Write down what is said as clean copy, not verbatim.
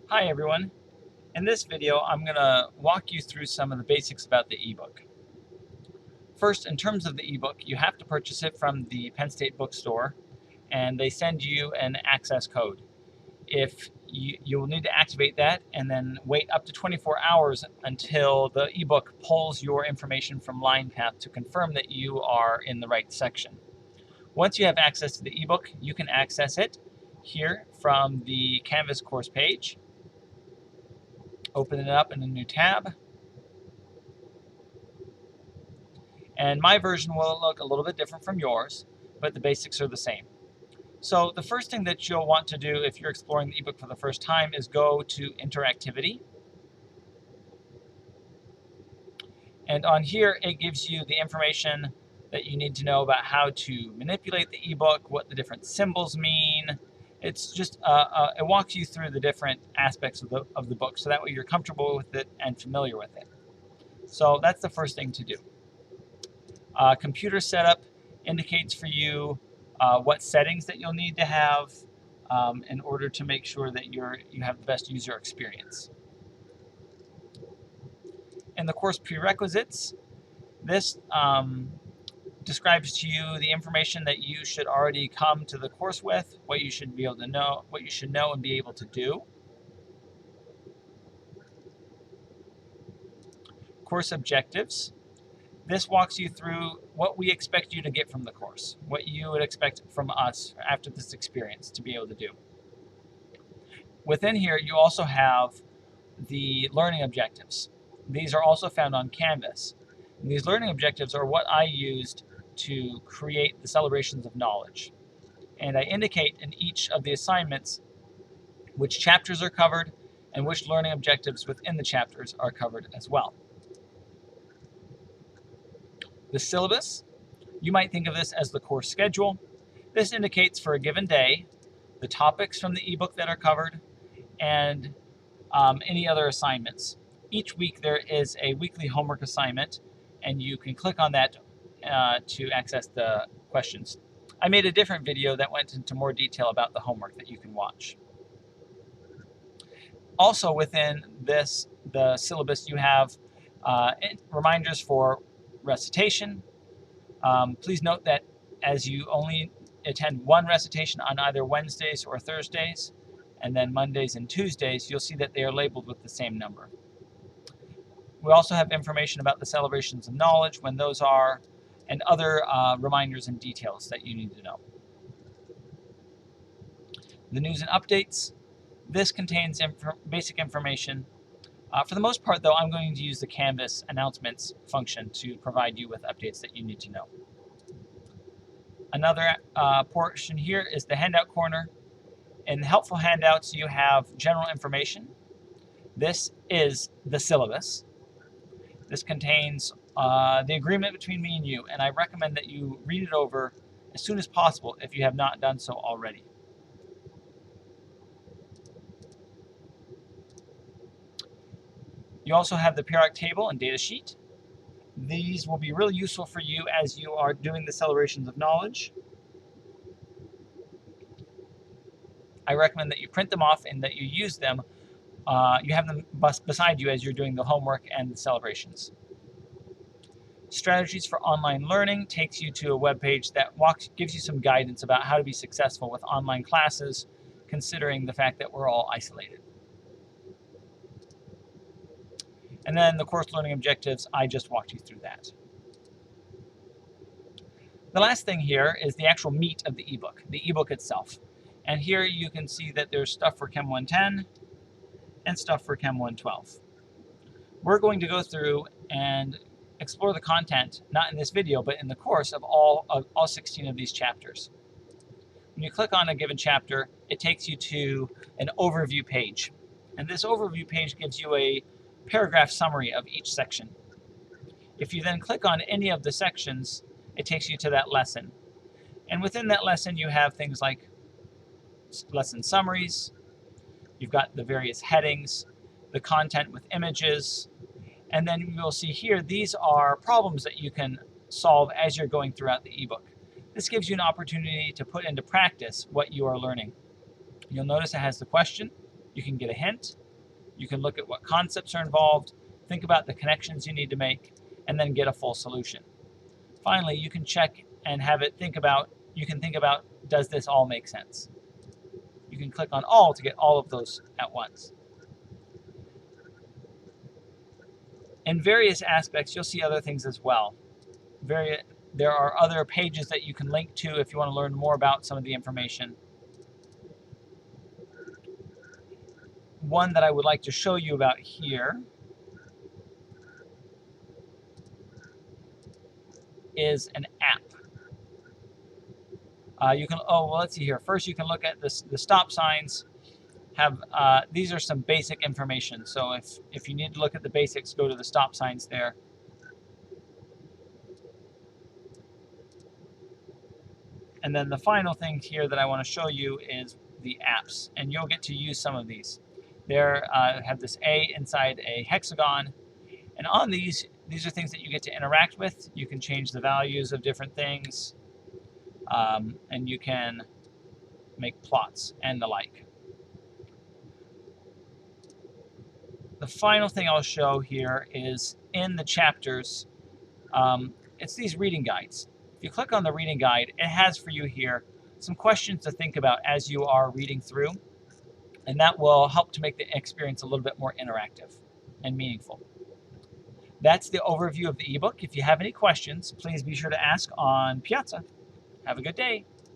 Hi everyone. In this video, I'm going to walk you through some of the basics about the ebook. First, in terms of the ebook, you have to purchase it from the Penn State bookstore, and they send you an access code. If you will need to activate that and then wait up to 24 hours until the ebook pulls your information from LinePath to confirm that you are in the right section. Once you have access to the ebook, you can access it here from the Canvas course page. Open it up in a new tab. And my version will look a little bit different from yours, but the basics are the same. So the first thing that you'll want to do if you're exploring the ebook for the first time is go to Interactivity. And on here, it gives you the information that you need to know about how to manipulate the ebook, what the different symbols mean. It's just, it walks you through the different aspects of the book, so that way you're comfortable with it and familiar with it. So that's the first thing to do. Computer setup indicates for you what settings that you'll need to have in order to make sure that you have the best user experience. In the course prerequisites, this describes to you the information that you should already come to the course with, what you should be able to know, what you should know and be able to do. Course objectives. This walks you through what we expect you to get from the course, what you would expect from us after this experience to be able to do. Within here, you also have the learning objectives. These are also found on Canvas. And these learning objectives are what I used to create the celebrations of knowledge. And I indicate in each of the assignments which chapters are covered and which learning objectives within the chapters are covered as well. The syllabus, you might think of this as the course schedule. This indicates for a given day the topics from the ebook that are covered and any other assignments. Each week there is a weekly homework assignment, and you can click on that to access the questions. I made a different video that went into more detail about the homework that you can watch. Also within the syllabus, you have reminders for recitation. Please note that as you only attend one recitation on either Wednesdays or Thursdays, and then Mondays and Tuesdays, you'll see that they are labeled with the same number. We also have information about the celebrations of knowledge, when those are, and other reminders and details that you need to know. The news and updates. This contains basic information. For the most part, though, I'm going to use the Canvas announcements function to provide you with updates that you need to know. Another portion here is the handout corner. In the helpful handouts, you have general information. This is the syllabus. This contains the agreement between me and you, and I recommend that you read it over as soon as possible if you have not done so already. You also have the periodic table and data sheet. These will be really useful for you as you are doing the celebrations of knowledge. I recommend that you print them off and that you use them. You have them beside you as you're doing the homework and the celebrations. Strategies for online learning takes you to a web page that gives you some guidance about how to be successful with online classes, considering the fact that we're all isolated. And then the course learning objectives, I just walked you through that. The last thing here is the actual meat of the ebook itself. And here you can see that there's stuff for Chem 110 and stuff for Chem 112. We're going to go through and explore the content, not in this video, but in the course of all 16 of these chapters. When you click on a given chapter, it takes you to an overview page. And this overview page gives you a paragraph summary of each section. If you then click on any of the sections, it takes you to that lesson. And within that lesson, you have things like lesson summaries, you've got the various headings, the content with images, and then you will see here, these are problems that you can solve as you're going throughout the ebook. This gives you an opportunity to put into practice what you are learning. You'll notice it has the question. You can get a hint. You can look at what concepts are involved, think about the connections you need to make, and then get a full solution. Finally, you can check and have it think about, does this all make sense? You can click on all to get all of those at once. In various aspects, you'll see other things as well. There are other pages that you can link to if you want to learn more about some of the information. One that I would like to show you about here is an app. Let's see here. First, you can look at the stop signs. These are some basic information. So if you need to look at the basics, go to the stop signs there. And then the final thing here that I want to show you is the apps, and you'll get to use some of these. They have this A inside a hexagon, and on these are things that you get to interact with. You can change the values of different things, and you can make plots and the like. The final thing I'll show here is in the chapters, it's these reading guides. If you click on the reading guide, it has for you here some questions to think about as you are reading through, and that will help to make the experience a little bit more interactive and meaningful. That's the overview of the ebook. If you have any questions, please be sure to ask on Piazza. Have a good day.